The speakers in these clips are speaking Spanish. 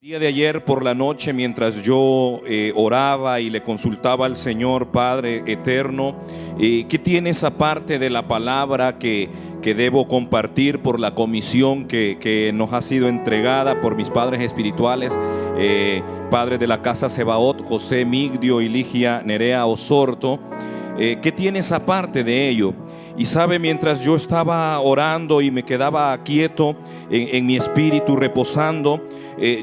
Día de ayer por la noche, mientras yo oraba y le consultaba al Señor Padre eterno, ¿qué tienes aparte de la palabra que debo compartir por la comisión que nos ha sido entregada por mis padres espirituales, padres de la casa Sebaot, José Migdio y Ligia Nerea Osorto? ¿Qué tienes aparte de ello? Y sabe, mientras yo estaba orando y me quedaba quieto en mi espíritu reposando,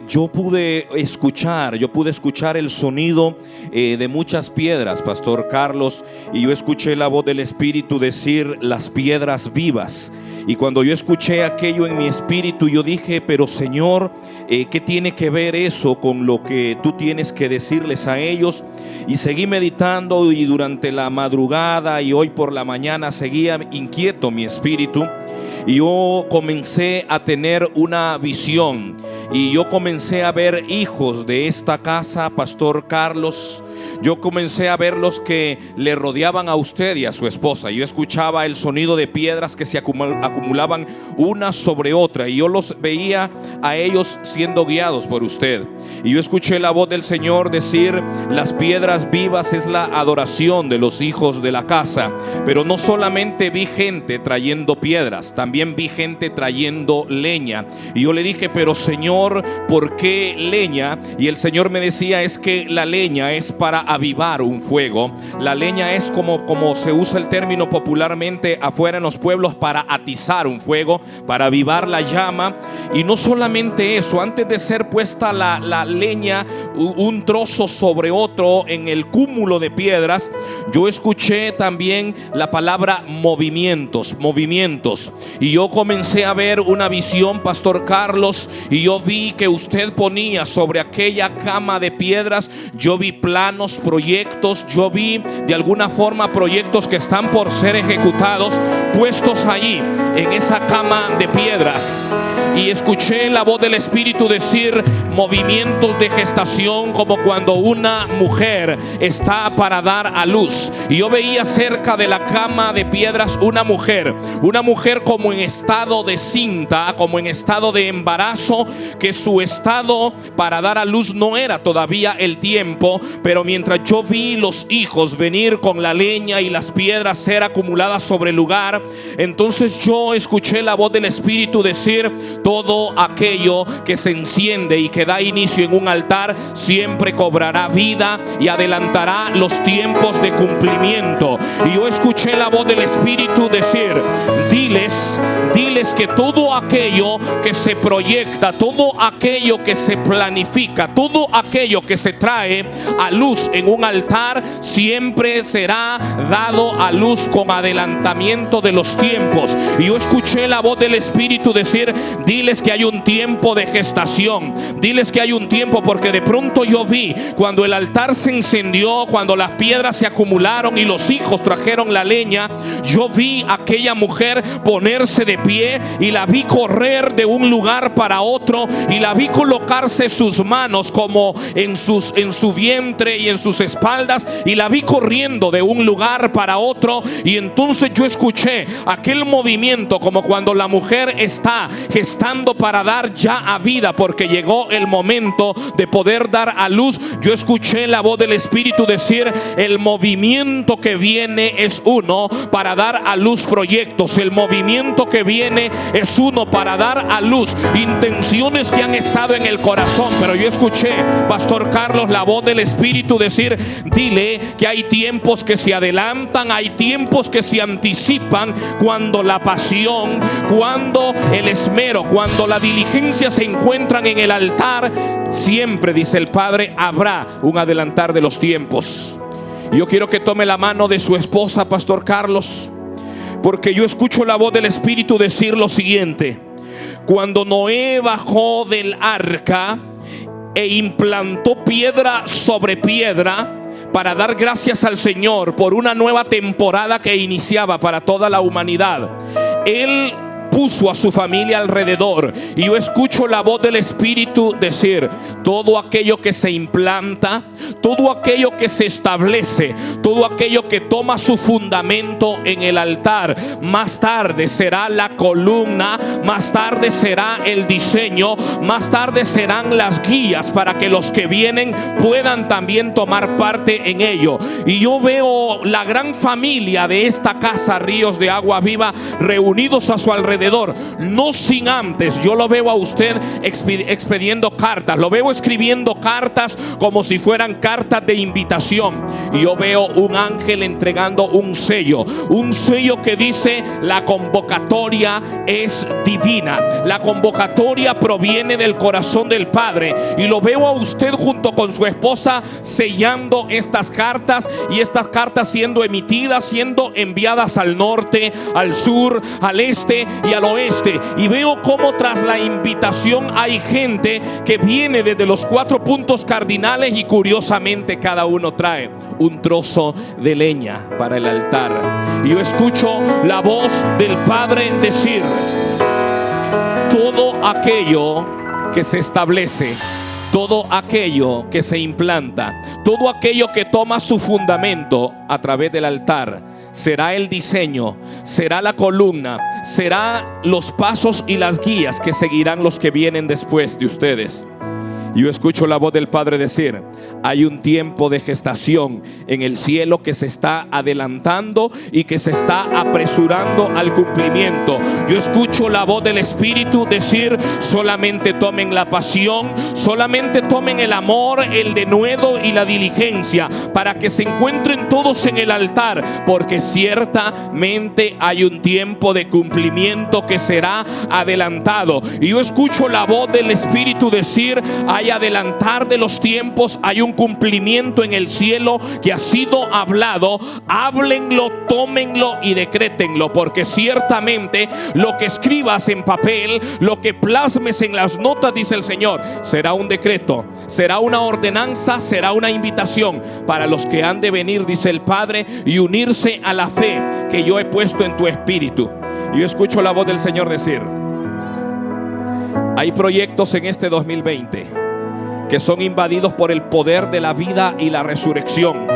yo pude escuchar el sonido de muchas piedras, Pastor Carlos, y yo escuché la voz del Espíritu decir: las piedras vivas. Y cuando yo escuché aquello en mi espíritu, yo dije: pero Señor, ¿qué tiene que ver eso con lo que tú tienes que decirles a ellos? Y seguí meditando, y durante la madrugada y hoy por la mañana seguía inquieto mi espíritu. Y yo comencé a tener una visión, y yo comencé a ver hijos de esta casa, Pastor Carlos. Yo comencé a ver los que le rodeaban a usted y a su esposa. Yo escuchaba el sonido de piedras que se acumulaban una sobre otra, y yo los veía a ellos siendo guiados por usted. Y yo escuché la voz del Señor decir: las piedras vivas es la adoración de los hijos de la casa. Pero no solamente vi gente trayendo piedras, también vi gente trayendo leña. Y yo le dije: pero Señor, ¿por qué leña? Y el Señor me decía: es que la leña es para avivar un fuego. La leña es como se usa el término popularmente afuera en los pueblos, para atizar un fuego, para avivar la llama. Y no solamente eso, antes de ser puesta la leña un trozo sobre otro en el cúmulo de piedras, yo escuché también la palabra movimientos. Y yo comencé a ver una visión, Pastor Carlos, y yo vi que usted ponía sobre aquella cama de piedras, yo vi planos, proyectos, yo vi de alguna forma proyectos que están por ser ejecutados, puestos allí en esa cama de piedras. Y escuché la voz del Espíritu decir: movimientos de gestación, como cuando una mujer está para dar a luz. Y yo veía cerca de la cama de piedras una mujer como en estado de cinta, como en estado de embarazo, que su estado para dar a luz no era todavía el tiempo. Pero mientras yo vi los hijos venir con la leña y las piedras ser acumuladas sobre el lugar, entonces yo escuché la voz del Espíritu decir: todo aquello que se enciende y que da inicio en un altar siempre cobrará vida y adelantará los tiempos de cumplimiento. Y yo escuché la voz del Espíritu decir: diles que todo aquello que se proyecta, todo aquello que se planifica, todo aquello que se trae a luz en un altar, siempre será dado a luz con adelantamiento de los tiempos. Y yo escuché la voz del Espíritu decir: diles que hay un tiempo de gestación, diles que hay un tiempo, porque de pronto yo vi cuando el altar se encendió, cuando las piedras se acumularon y los hijos trajeron la leña, yo vi a aquella mujer ponerse de pie, y la vi correr de un lugar para otro, y la vi colocarse sus manos como en su vientre y en sus espaldas, y la vi corriendo de un lugar para otro. Y entonces yo escuché aquel movimiento como cuando la mujer está gestando para dar ya a vida, porque llegó el momento de poder dar a luz. Yo escuché la voz del Espíritu decir: el movimiento que viene es uno para dar a luz proyectos, el movimiento que viene es uno para dar a luz intenciones que han estado en el corazón. Pero yo escuché, Pastor Carlos, la voz del Espíritu decir: dile que hay tiempos que se adelantan, hay tiempos que se anticipan, cuando la pasión, cuando el esmero, cuando la diligencia se encuentran en el altar, siempre, dice el Padre, habrá un adelantar de los tiempos. Yo quiero que tome la mano de su esposa, Pastor Carlos, porque yo escucho la voz del Espíritu decir lo siguiente: cuando Noé bajó del arca e implantó piedra sobre piedra para dar gracias al Señor por una nueva temporada que iniciaba para toda la humanidad, él puso a su familia alrededor. Y yo escucho la voz del Espíritu decir: todo aquello que se implanta, todo aquello que se establece, todo aquello que toma su fundamento en el altar, más tarde será la columna, más tarde será el diseño, más tarde serán las guías para que los que vienen puedan también tomar parte en ello. Y yo veo la gran familia de esta casa Ríos de Agua Viva reunidos a su alrededor, no sin antes, yo lo veo a usted expediendo cartas, lo veo escribiendo cartas como si fueran cartas de invitación. Y yo veo un ángel entregando un sello que dice: la convocatoria es divina, la convocatoria proviene del corazón del Padre. Y lo veo a usted junto con su esposa sellando estas cartas, y estas cartas siendo emitidas, siendo enviadas al norte, al sur, al este y al oeste. Y veo cómo tras la invitación hay gente que viene desde los 4 puntos cardinales, y curiosamente cada uno trae un trozo de leña para el altar. Y yo escucho la voz del Padre decir: todo aquello que se establece, todo aquello que se implanta, todo aquello que toma su fundamento a través del altar, será el diseño, será la columna, será los pasos y las guías que seguirán los que vienen después de ustedes. Yo escucho la voz del Padre decir: hay un tiempo de gestación en el cielo que se está adelantando y que se está apresurando al cumplimiento. Yo escucho la voz del Espíritu decir: solamente tomen la pasión, solamente tomen el amor, el denuedo y la diligencia, para que se encuentren todos en el altar, porque ciertamente hay un tiempo de cumplimiento que será adelantado. Y yo escucho la voz del Espíritu decir: hay adelantar de los tiempos, hay un cumplimiento en el cielo que ha sido hablado. Háblenlo, tómenlo y decrétenlo, porque ciertamente lo que escribas en papel, lo que plasmes en las notas, dice el Señor, será un decreto, será una ordenanza, será una invitación para los que han de venir, dice el Padre, y unirse a la fe que yo he puesto en tu espíritu. Y yo escucho la voz del Señor decir: hay proyectos en este 2020 que son invadidos por el poder de la vida y la resurrección.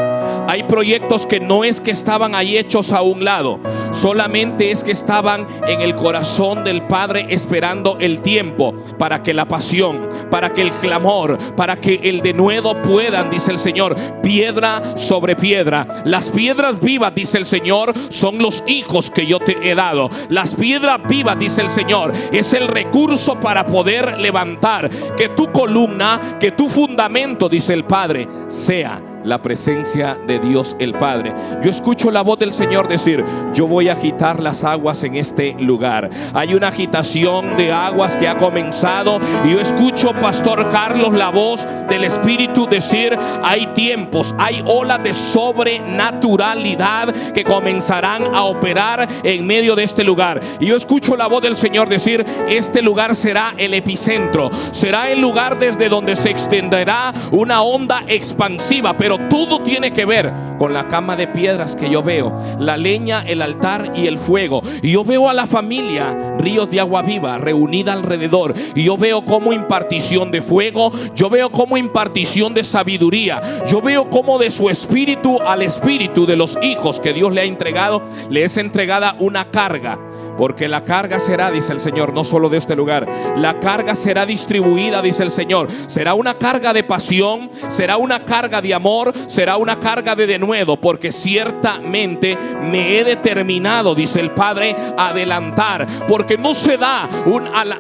Hay proyectos que no es que estaban ahí hechos a un lado, solamente es que estaban en el corazón del Padre, esperando el tiempo para que la pasión, para que el clamor, para que el denuedo puedan, dice el Señor, piedra sobre piedra. Las piedras vivas, dice el Señor, son los hijos que yo te he dado. Las piedras vivas, dice el Señor, es el recurso para poder levantar. Que tu columna, que tu fundamento, dice el Padre, sea la presencia de Dios el Padre. Yo escucho la voz del Señor decir: yo voy a agitar las aguas en este lugar. Hay una agitación de aguas que ha comenzado, y yo escucho, Pastor Carlos, la voz del Espíritu decir: hay tiempos, hay olas de sobrenaturalidad que comenzarán a operar en medio de este lugar. Y yo escucho la voz del Señor decir: este lugar será el epicentro, será el lugar desde donde se extenderá una onda expansiva. Pero todo tiene que ver con la cama de piedras que yo veo, la leña, el altar y el fuego. Y yo veo a la familia Ríos de Agua Viva reunida alrededor, y yo veo como impartición de fuego, yo veo como impartición de sabiduría, yo veo como de su espíritu al espíritu de los hijos que Dios le ha entregado, le es entregada una carga. Porque la carga será, dice el Señor, no solo de este lugar, la carga será distribuida, dice el Señor. Será una carga de pasión, será una carga de amor, será una carga de denuedo, porque ciertamente me he determinado, dice el Padre, a adelantar. Porque no se da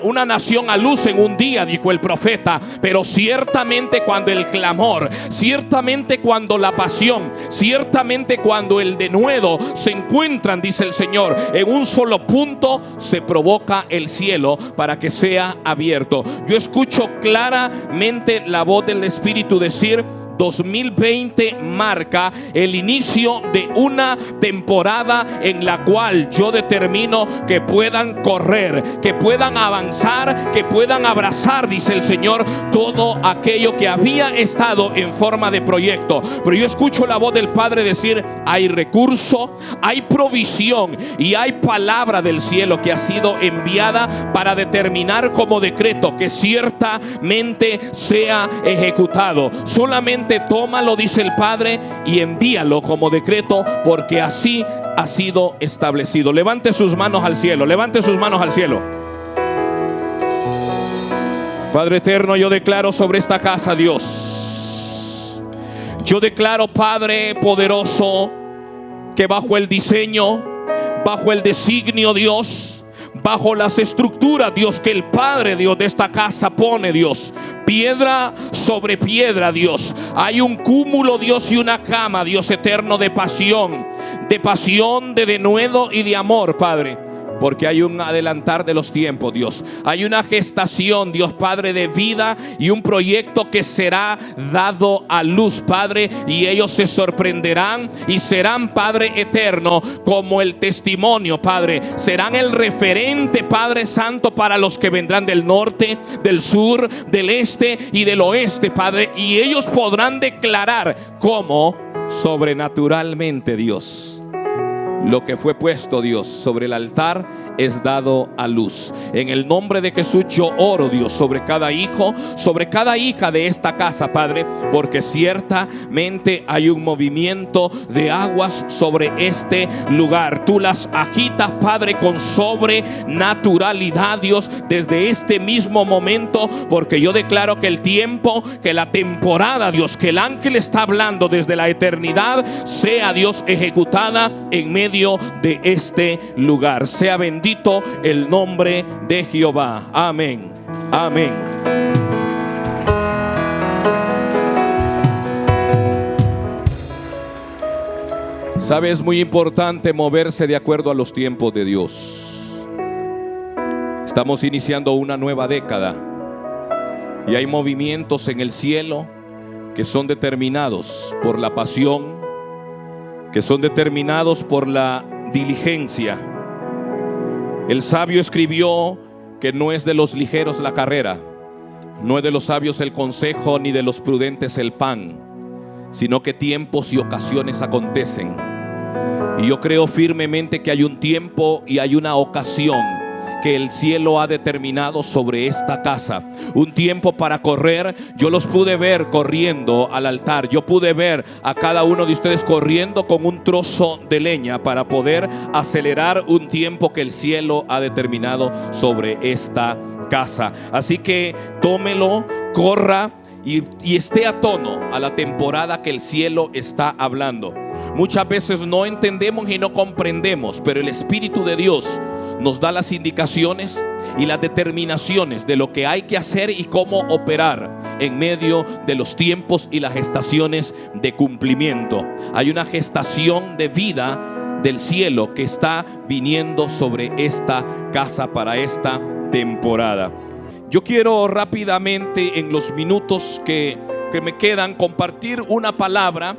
una nación a luz en un día, dijo el profeta, pero ciertamente cuando el clamor, ciertamente cuando la pasión, ciertamente cuando el denuedo se encuentran, dice el Señor, en un solo punto, se provoca el cielo para que sea abierto. Yo escucho claramente la voz del Espíritu decir: 2020 marca el inicio de una temporada en la cual yo determino que puedan correr, que puedan avanzar, que puedan abrazar, dice el Señor, todo aquello que había estado en forma de proyecto. Pero yo escucho la voz del Padre decir: hay recurso, hay provisión y hay palabra del cielo que ha sido enviada para determinar como decreto que ciertamente sea ejecutado. Solamente tómalo, dice el Padre, y envíalo como decreto, porque así ha sido establecido. Levante sus manos al cielo, levante sus manos al cielo. Padre eterno, yo declaro sobre esta casa, Dios, yo declaro, Padre poderoso, que bajo el diseño, bajo el designio, Dios, bajo las estructuras, Dios, que el Padre, Dios, de esta casa pone, Dios, piedra sobre piedra, Dios, hay un cúmulo, Dios, y una cama, Dios eterno, de pasión, de denuedo y de amor, Padre. Porque hay un adelantar de los tiempos, Dios. Hay una gestación, Dios Padre, de vida y un proyecto que será dado a luz, Padre. Y ellos se sorprenderán y serán, Padre eterno, como el testimonio, Padre. Serán el referente, Padre Santo, para los que vendrán del norte, del sur, del este y del oeste, Padre. Y ellos podrán declarar cómo sobrenaturalmente, Dios, lo que fue puesto, Dios, sobre el altar es dado a luz. En el nombre de Jesús yo oro, Dios, sobre cada hijo, sobre cada hija de esta casa, Padre, porque ciertamente hay un movimiento de aguas sobre este lugar. Tú las agitas, Padre, con sobrenaturalidad, Dios, desde este mismo momento, porque yo declaro que el tiempo, que la temporada, Dios, que el ángel está hablando desde la eternidad, sea, Dios, ejecutada en medio de este lugar. Sea bendito el nombre de Jehová. Amén. Amén. Sabe, es muy importante moverse de acuerdo a los tiempos de Dios. Estamos iniciando una nueva década y hay movimientos en el cielo que son determinados por la pasión, que son determinados por la diligencia. El sabio escribió que no es de los ligeros la carrera, no es de los sabios el consejo, ni de los prudentes el pan, sino que tiempos y ocasiones acontecen. Y yo creo firmemente que hay un tiempo y hay una ocasión que el cielo ha determinado sobre esta casa. Un tiempo para correr. Yo los pude ver corriendo al altar. Yo pude ver a cada uno de ustedes corriendo con un trozo de leña para poder acelerar un tiempo que el cielo ha determinado sobre esta casa. Así que tómelo, corra y esté a tono a la temporada que el cielo está hablando. Muchas veces no entendemos y no comprendemos, pero el Espíritu de Dios nos da las indicaciones y las determinaciones de lo que hay que hacer y cómo operar en medio de los tiempos y las estaciones de cumplimiento. Hay una gestación de vida del cielo que está viniendo sobre esta casa para esta temporada. Yo quiero rápidamente, en los minutos que me quedan, compartir una palabra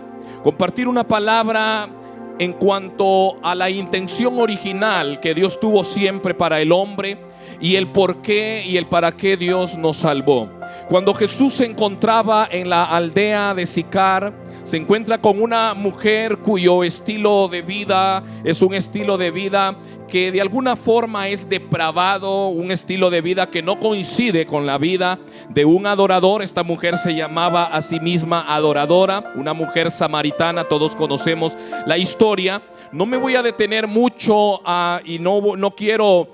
en cuanto a la intención original que Dios tuvo siempre para el hombre, y el por qué y el para qué Dios nos salvó. Cuando Jesús se encontraba en la aldea de Sicar, se encuentra con una mujer cuyo estilo de vida es un estilo de vida que de alguna forma es depravado, un estilo de vida que no coincide con la vida de un adorador. Esta mujer se llamaba a sí misma adoradora, una mujer samaritana. Todos conocemos la historia. No me voy a detener mucho y no quiero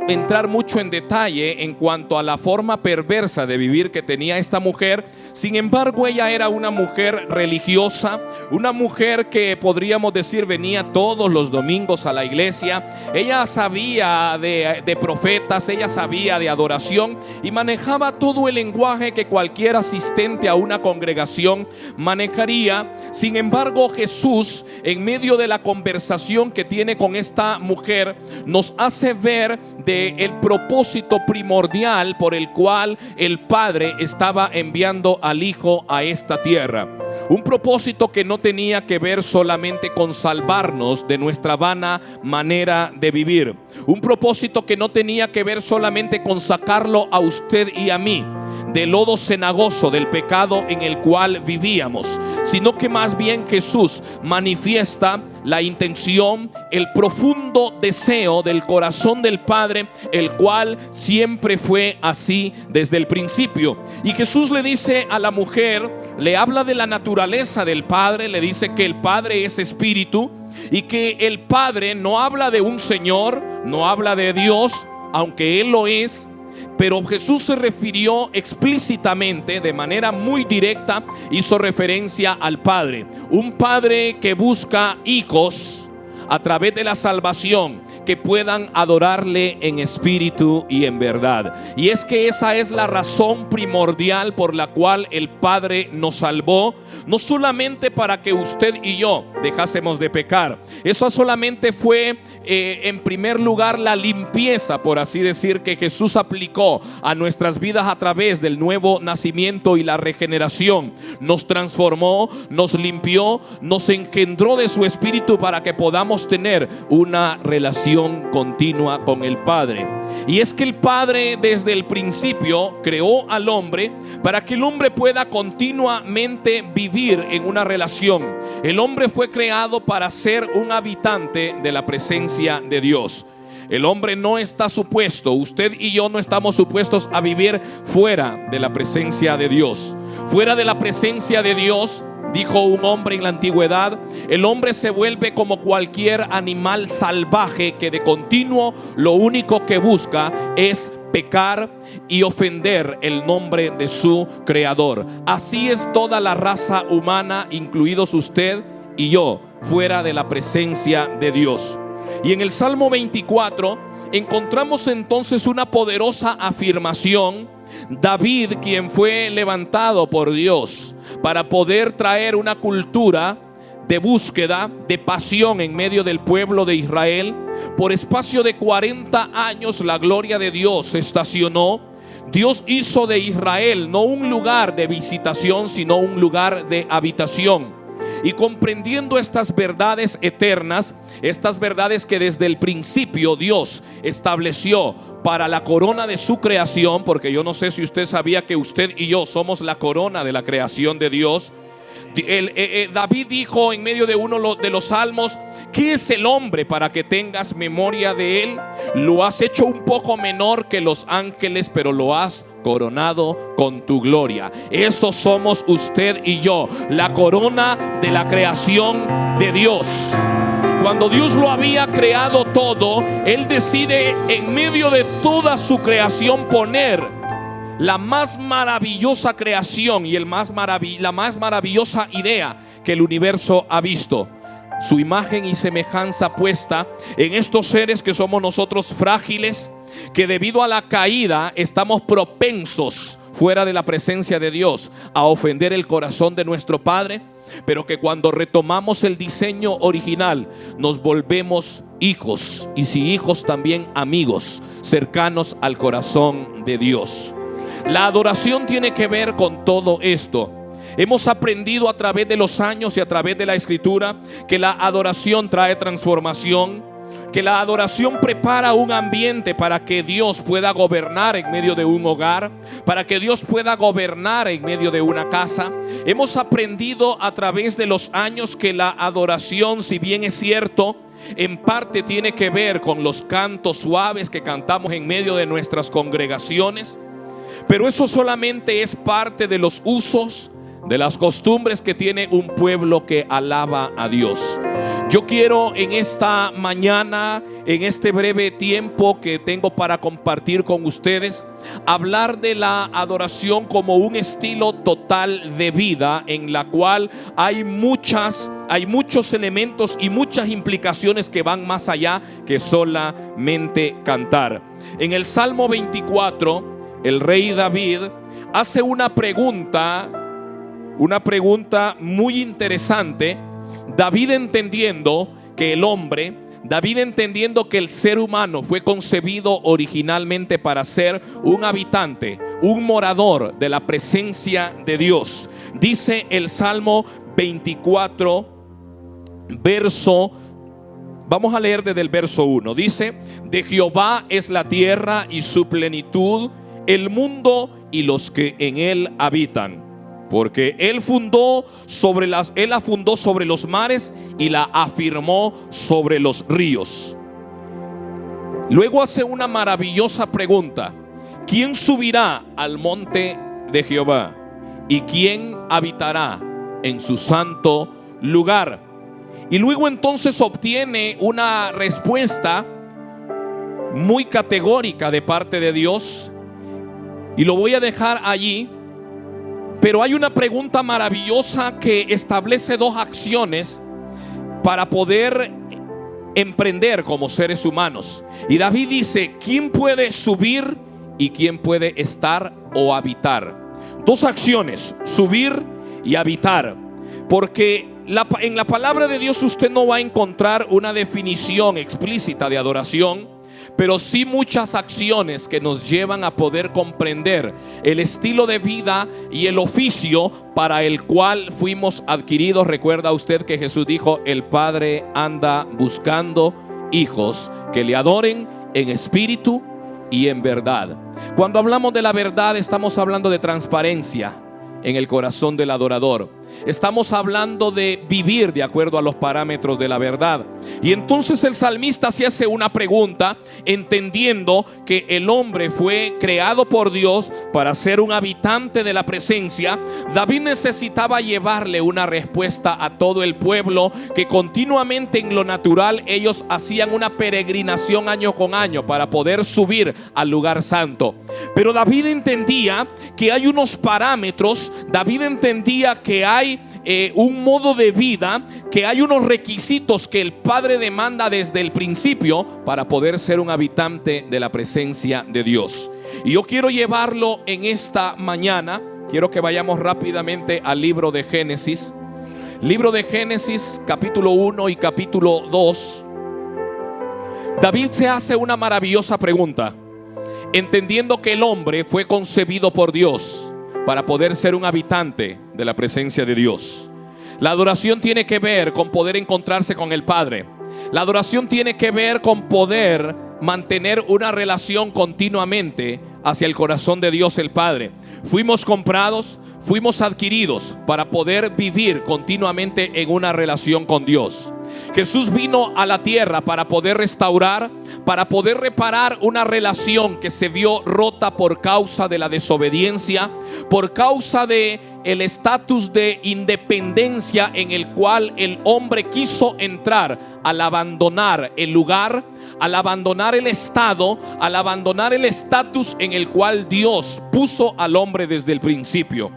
entrar mucho en detalle en cuanto a la forma perversa de vivir que tenía esta mujer. Sin embargo, ella era una mujer religiosa, una mujer que podríamos decir venía todos los domingos a la iglesia. Ella sabía de profetas, ella sabía de adoración y manejaba todo el lenguaje que cualquier asistente a una congregación manejaría. Sin embargo, Jesús, en medio de la conversación que tiene con esta mujer, nos hace ver de del propósito primordial por el cual el Padre estaba enviando al Hijo a esta tierra. Un propósito que no tenía que ver solamente con salvarnos de nuestra vana manera de vivir. Un propósito que no tenía que ver solamente con sacarlo a usted y a mí del lodo cenagoso del pecado en el cual vivíamos, sino que más bien Jesús manifiesta la intención, el profundo deseo del corazón del Padre, el cual siempre fue así desde el principio. Y Jesús le dice a la mujer, le habla de la naturaleza del Padre, le dice que el Padre es espíritu y que el Padre no habla de un Señor, no habla de Dios, aunque Él lo es. Pero Jesús se refirió explícitamente, de manera muy directa, hizo referencia al Padre. Un Padre que busca hijos a través de la salvación que puedan adorarle en espíritu y en verdad. Y es que esa es la razón primordial por la cual el Padre nos salvó, no solamente para que usted y yo dejásemos de pecar. Eso solamente fue en primer lugar la limpieza, por así decir, que Jesús aplicó a nuestras vidas a través del nuevo nacimiento y la regeneración. Nos transformó, nos limpió, nos engendró de su espíritu para que podamos tener una relación continua con el Padre. Y es que el Padre desde el principio creó al hombre para que el hombre pueda continuamente vivir en una relación. El hombre fue creado para ser un habitante de la presencia de Dios. El hombre no está supuesto, usted y yo no estamos supuestos a vivir fuera de la presencia de Dios. Fuera de la presencia de Dios, dijo un hombre en la antigüedad, el hombre se vuelve como cualquier animal salvaje que de continuo lo único que busca es pecar y ofender el nombre de su creador. Así es toda la raza humana, incluidos usted y yo, fuera de la presencia de Dios. Y en el Salmo 24 encontramos entonces una poderosa afirmación. David, quien fue levantado por Dios para poder traer una cultura de búsqueda, de pasión en medio del pueblo de Israel, por espacio de 40 años la gloria de Dios se estacionó. Dios hizo de Israel no un lugar de visitación, sino un lugar de habitación. Y comprendiendo estas verdades eternas, estas verdades que desde el principio Dios estableció para la corona de su creación, porque yo no sé si usted sabía que usted y yo somos la corona de la creación de Dios. David dijo en medio de uno de los salmos: ¿qué es el hombre para que tengas memoria de él? Lo has hecho un poco menor que los ángeles, pero lo has coronado con tu gloria. Eso somos usted y yo, la corona de la creación de Dios. Cuando Dios lo había creado todo, Él decide en medio de toda su creación poner la más maravillosa creación y la más maravillosa idea que el universo ha visto. Su imagen y semejanza puesta en estos seres que somos nosotros frágiles, que debido a la caída estamos propensos fuera de la presencia de Dios a ofender el corazón de nuestro Padre, pero que cuando retomamos el diseño original nos volvemos hijos, y si hijos también amigos cercanos al corazón de Dios. La adoración tiene que ver con todo esto. Hemos aprendido a través de los años y a través de la Escritura que la adoración trae transformación, que la adoración prepara un ambiente para que Dios pueda gobernar en medio de un hogar, para que Dios pueda gobernar en medio de una casa. Hemos aprendido a través de los años que la adoración, si bien es cierto, en parte tiene que ver con los cantos suaves que cantamos en medio de nuestras congregaciones, pero eso solamente es parte de los usos, de las costumbres que tiene un pueblo que alaba a Dios. Yo quiero en esta mañana, en este breve tiempo que tengo para compartir con ustedes, hablar de la adoración como un estilo total de vida en la cual hay muchos elementos y muchas implicaciones que van más allá que solamente cantar. En el Salmo 24, el rey David hace una pregunta muy interesante. David, entendiendo que el hombre David, entendiendo que el ser humano fue concebido originalmente para ser un habitante, un morador de la presencia de Dios, dice el Salmo 24, vamos a leer desde el verso 1. Dice: de Jehová es la tierra y su plenitud, el mundo y los que en él habitan. Porque él la fundó sobre los mares y la afirmó sobre los ríos. Luego hace una maravillosa pregunta: ¿quién subirá al monte de Jehová? ¿Y quién habitará en su santo lugar? Y luego entonces obtiene una respuesta muy categórica de parte de Dios, y lo voy a dejar allí. Pero hay una pregunta maravillosa que establece dos acciones para poder emprender como seres humanos. Y David dice: ¿quién puede subir y quién puede estar o habitar? Dos acciones: subir y habitar. Porque en la palabra de Dios usted no va a encontrar una definición explícita de adoración, pero sí muchas acciones que nos llevan a poder comprender el estilo de vida y el oficio para el cual fuimos adquiridos. Recuerda usted que Jesús dijo: el Padre anda buscando hijos que le adoren en espíritu y en verdad. Cuando hablamos de la verdad, estamos hablando de transparencia en el corazón del adorador. Estamos hablando de vivir de acuerdo a los parámetros de la verdad. Y entonces el salmista se hace una pregunta, entendiendo que el hombre fue creado por Dios para ser un habitante de la presencia. David necesitaba llevarle una respuesta a todo el pueblo, que continuamente en lo natural ellos hacían una peregrinación año con año para poder subir al lugar santo. Pero David entendía que hay unos parámetros. David entendía que hay un modo de vida, que hay unos requisitos que el Padre demanda desde el principio para poder ser un habitante de la presencia de Dios. Y yo quiero llevarlo en esta mañana. Quiero que vayamos rápidamente al libro de Génesis. Libro de Génesis, capítulo 1 y capítulo 2. David se hace una maravillosa pregunta, entendiendo que el hombre fue concebido por Dios para poder ser un habitante de la presencia de Dios. La adoración tiene que ver con poder encontrarse con el Padre. La adoración tiene que ver con poder mantener una relación continuamente hacia el corazón de Dios el Padre. Fuimos comprados, fuimos adquiridos para poder vivir continuamente en una relación con Dios. Jesús vino a la tierra para poder restaurar, para poder reparar una relación que se vio rota por causa de la desobediencia, por causa de el estatus de independencia en el cual el hombre quiso entrar al abandonar el lugar, al abandonar el estado, al abandonar el estatus en el cual Dios puso al hombre desde el principio.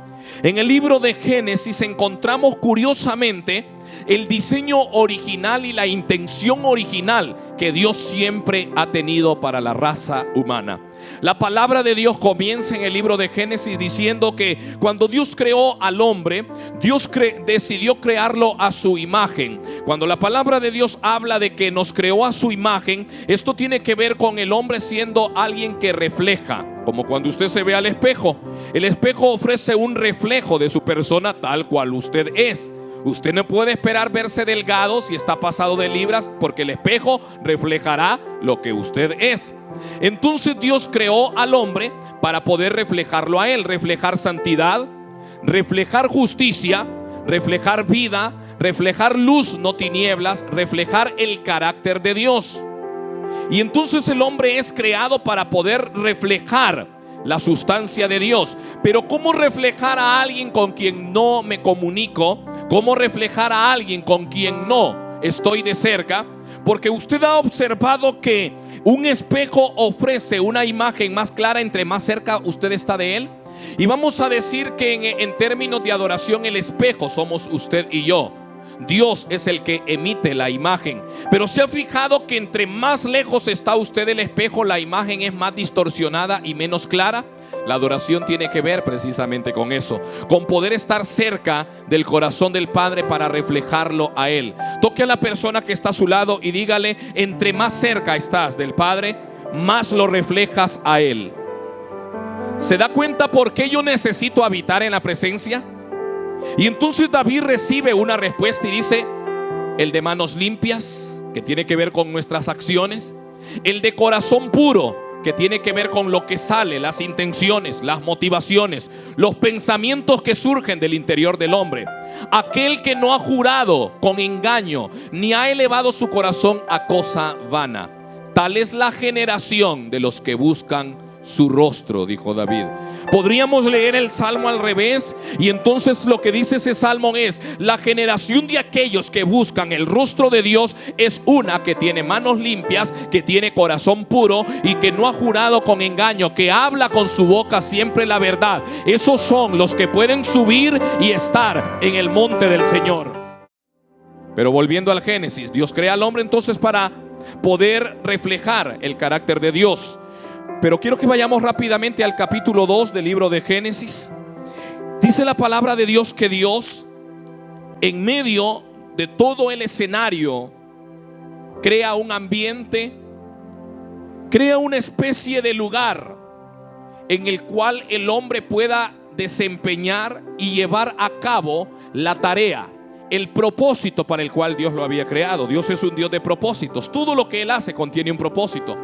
En el libro de Génesis encontramos curiosamente el diseño original y la intención original que Dios siempre ha tenido para la raza humana. La palabra de Dios comienza en el libro de Génesis diciendo que cuando Dios creó al hombre, Dios decidió crearlo a su imagen. Cuando la palabra de Dios habla de que nos creó a su imagen, esto tiene que ver con el hombre siendo alguien que refleja. Como cuando usted se ve al espejo, el espejo ofrece un reflejo de su persona tal cual usted es. Usted no puede esperar verse delgado si está pasado de libras, porque el espejo reflejará lo que usted es. Entonces Dios creó al hombre para poder reflejarlo a él, reflejar santidad, reflejar justicia, reflejar vida, reflejar luz, no tinieblas, reflejar el carácter de Dios. Y entonces el hombre es creado para poder reflejar la sustancia de Dios. Pero ¿cómo reflejar a alguien con quien no me comunico? ¿Cómo reflejar a alguien con quien no estoy de cerca? Porque usted ha observado que un espejo ofrece una imagen más clara entre más cerca usted está de él. Y vamos a decir que en términos de adoración, el espejo somos usted y yo. Dios es el que emite la imagen. Pero ¿se ha fijado que entre más lejos está usted del espejo, la imagen es más distorsionada y menos clara? La adoración tiene que ver precisamente con eso, con poder estar cerca del corazón del Padre para reflejarlo a Él. Toque a la persona que está a su lado y dígale: entre más cerca estás del Padre, más lo reflejas a Él. ¿Se da cuenta por qué yo necesito habitar en la presencia? Y entonces David recibe una respuesta y dice: el de manos limpias, que tiene que ver con nuestras acciones; el de corazón puro, que tiene que ver con lo que sale, las intenciones, las motivaciones, los pensamientos que surgen del interior del hombre; aquel que no ha jurado con engaño, ni ha elevado su corazón a cosa vana. Tal es la generación de los que buscan su rostro, dijo David. Podríamos leer el salmo al revés, y entonces lo que dice ese salmo es: la generación de aquellos que buscan el rostro de Dios es una que tiene manos limpias, que tiene corazón puro y que no ha jurado con engaño, que habla con su boca siempre la verdad. Esos son los que pueden subir y estar en el monte del Señor. Pero volviendo al Génesis, Dios crea al hombre entonces para poder reflejar el carácter de Dios. Pero quiero que vayamos rápidamente al capítulo 2 del libro de Génesis. Dice la palabra de Dios que Dios, en medio de todo el escenario, crea un ambiente, crea una especie de lugar en el cual el hombre pueda desempeñar y llevar a cabo la tarea, el propósito para el cual Dios lo había creado. Dios es un Dios de propósitos. Todo lo que Él hace contiene un propósito.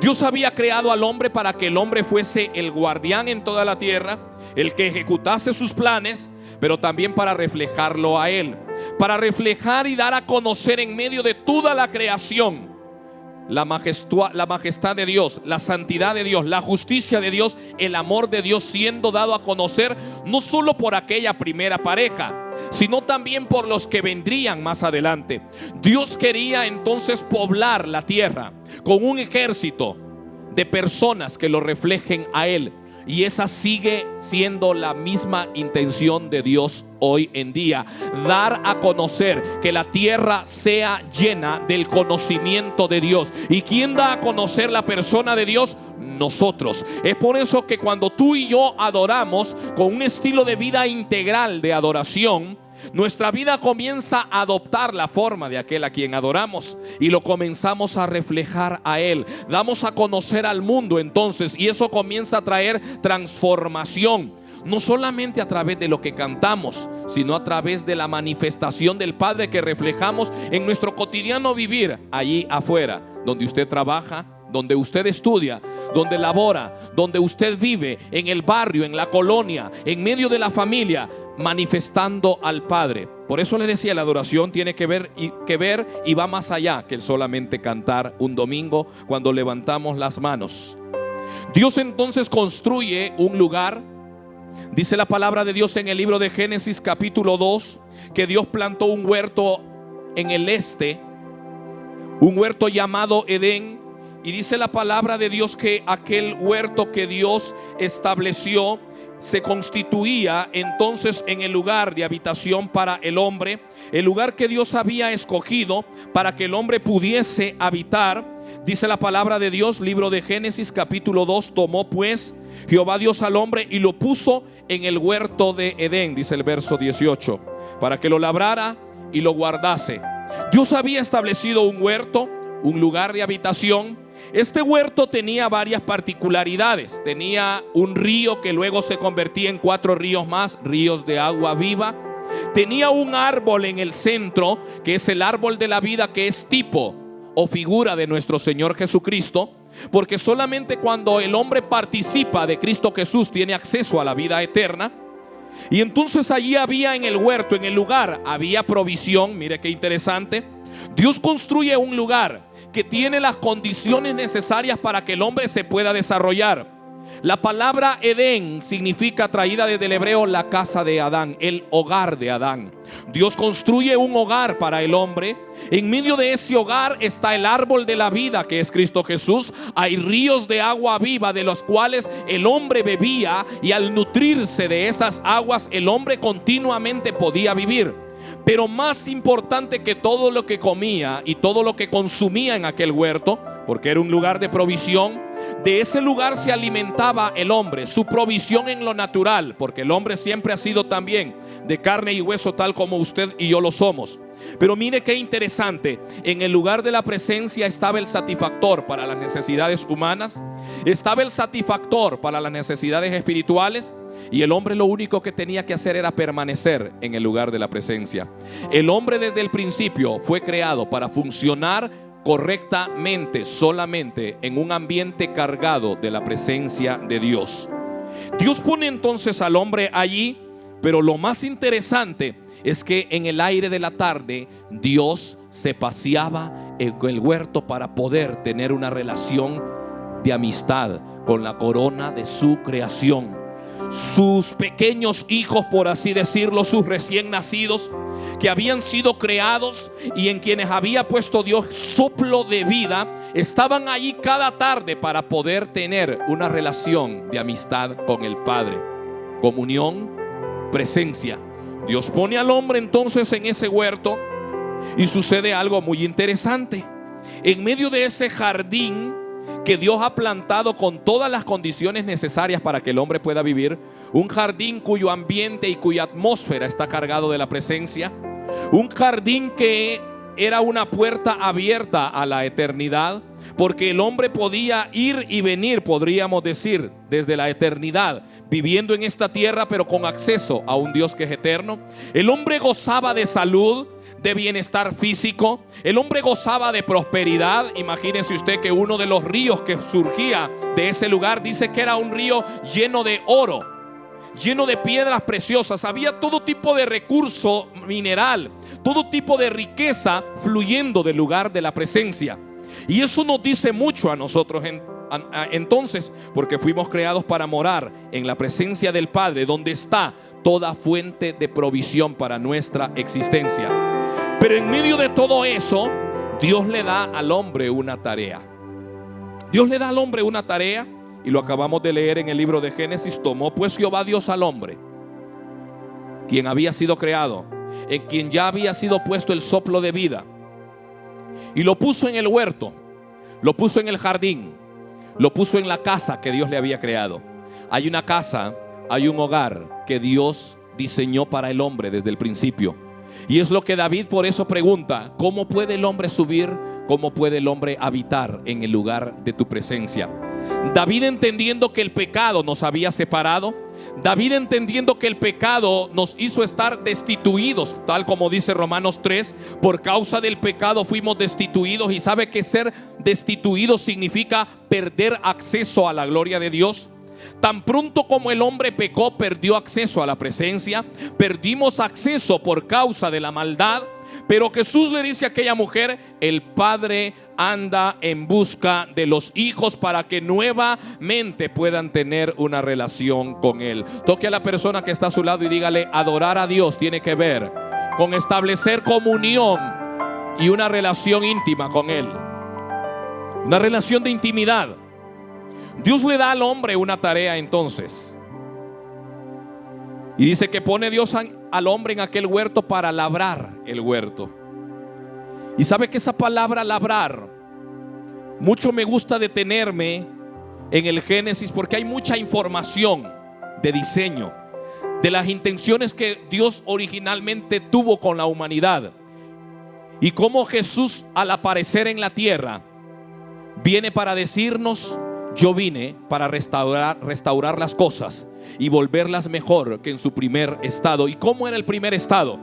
Dios había creado al hombre para que el hombre fuese el guardián en toda la tierra, el que ejecutase sus planes, pero también para reflejarlo a Él, para reflejar y dar a conocer en medio de toda la creación la majestad de Dios, la santidad de Dios, la justicia de Dios, el amor de Dios siendo dado a conocer no solo por aquella primera pareja, sino también por los que vendrían más adelante. Dios quería entonces poblar la tierra con un ejército de personas que lo reflejen a Él. Y esa sigue siendo la misma intención de Dios hoy en día: dar a conocer que la tierra sea llena del conocimiento de Dios. ¿Y quién da a conocer la persona de Dios? Nosotros. Es por eso que cuando tú y yo adoramos con un estilo de vida integral de adoración, nuestra vida comienza a adoptar la forma de aquel a quien adoramos y lo comenzamos a reflejar a Él. Damos a conocer al mundo entonces, y eso comienza a traer transformación, no solamente a través de lo que cantamos, sino a través de la manifestación del Padre que reflejamos en nuestro cotidiano vivir allí afuera, donde usted trabaja, donde usted estudia, donde labora, donde usted vive, en el barrio, en la colonia, en medio de la familia, manifestando al Padre. Por eso le decía, la adoración tiene que ver y va más allá que el solamente cantar un domingo cuando levantamos las manos. Dios entonces construye un lugar. Dice la palabra de Dios en el libro de Génesis capítulo 2 que Dios plantó un huerto en el este, un huerto llamado Edén. Y dice la palabra de Dios que aquel huerto que Dios estableció se constituía entonces en el lugar de habitación para el hombre, el lugar que Dios había escogido para que el hombre pudiese habitar. Dice la palabra de Dios, libro de Génesis capítulo 2: tomó pues Jehová Dios al hombre y lo puso en el huerto de Edén, dice el verso 18, para que lo labrara y lo guardase. Dios había establecido un huerto, un lugar de habitación. Este huerto tenía varias particularidades. Tenía un río que luego se convertía en 4 ríos más, ríos de agua viva. Tenía un árbol en el centro, que es el árbol de la vida, que es tipo o figura de nuestro Señor Jesucristo, porque solamente cuando el hombre participa de Cristo Jesús tiene acceso a la vida eterna. Y entonces allí había en el huerto, en el lugar, había provisión. Mire qué interesante. Dios construye un lugar que tiene las condiciones necesarias para que el hombre se pueda desarrollar. La palabra Edén significa, traída desde el hebreo, la casa de Adán, el hogar de Adán. Dios construye un hogar para el hombre. En medio de ese hogar está el árbol de la vida, que es Cristo Jesús. Hay ríos de agua viva de los cuales el hombre bebía, y al nutrirse de esas aguas el hombre continuamente podía vivir. Pero más importante que todo lo que comía y todo lo que consumía en aquel huerto, porque era un lugar de provisión, de ese lugar se alimentaba el hombre, su provisión en lo natural, porque el hombre siempre ha sido también de carne y hueso, tal como usted y yo lo somos. Pero mire qué interesante, en el lugar de la presencia estaba el satisfactor para las necesidades humanas, estaba el satisfactor para las necesidades espirituales, y el hombre lo único que tenía que hacer era permanecer en el lugar de la presencia. El hombre desde el principio fue creado para funcionar correctamente solamente en un ambiente cargado de la presencia de Dios. Dios pone entonces al hombre allí, pero lo más interesante es que en el aire de la tarde Dios se paseaba en el huerto para poder tener una relación de amistad con la corona de su creación. Sus pequeños hijos, por así decirlo, sus recién nacidos, que habían sido creados y en quienes había puesto Dios soplo de vida, estaban allí cada tarde para poder tener una relación de amistad con el Padre. Comunión, presencia. Dios pone al hombre entonces en ese huerto y sucede algo muy interesante. En medio de ese jardín que Dios ha plantado con todas las condiciones necesarias para que el hombre pueda vivir, un jardín cuyo ambiente y cuya atmósfera está cargado de la presencia, un jardín que era una puerta abierta a la eternidad, porque el hombre podía ir y venir, podríamos decir, desde la eternidad, viviendo en esta tierra, pero con acceso a un Dios que es eterno. El hombre gozaba de salud, de bienestar físico. El hombre gozaba de prosperidad. Imagínese usted que uno de los ríos que surgía de ese lugar, dice que era un río lleno de oro, lleno de piedras preciosas. Había todo tipo de recurso mineral, todo tipo de riqueza fluyendo del lugar de la presencia. Y eso nos dice mucho a nosotros entonces, porque fuimos creados para morar en la presencia del Padre, donde está toda fuente de provisión para nuestra existencia. Pero en medio de todo eso, Dios le da al hombre una tarea. Dios le da al hombre una tarea, y lo acabamos de leer en el libro de Génesis. Tomó pues Jehová Dios al hombre, quien había sido creado, en quien ya había sido puesto el soplo de vida, y lo puso en el huerto, lo puso en el jardín, lo puso en la casa que Dios le había creado. Hay una casa, hay un hogar que Dios diseñó para el hombre desde el principio. Y es lo que David por eso pregunta: ¿cómo puede el hombre subir? ¿Cómo puede el hombre habitar en el lugar de tu presencia? David, entendiendo que el pecado nos había separado, David, entendiendo que el pecado nos hizo estar destituidos, tal como dice Romanos 3, por causa del pecado fuimos destituidos. Y sabe que ser destituidos significa perder acceso a la gloria de Dios. Tan pronto como el hombre pecó, perdió acceso a la presencia, perdimos acceso por causa de la maldad. Pero Jesús le dice a aquella mujer: el Padre anda en busca de los hijos para que nuevamente puedan tener una relación con Él. Toque a la persona que está a su lado y dígale: adorar a Dios tiene que ver con establecer comunión y una relación íntima con Él, una relación de intimidad. Dios le da al hombre una tarea entonces, y dice que pone Dios al hombre en aquel huerto para labrar el huerto. Y sabe que esa palabra labrar, mucho me gusta detenerme en el Génesis, porque hay mucha información de diseño, de las intenciones que Dios originalmente tuvo con la humanidad, y cómo Jesús, al aparecer en la tierra, viene para decirnos: yo vine para restaurar las cosas y volverlas mejor que en su primer estado. ¿Y cómo era el primer estado?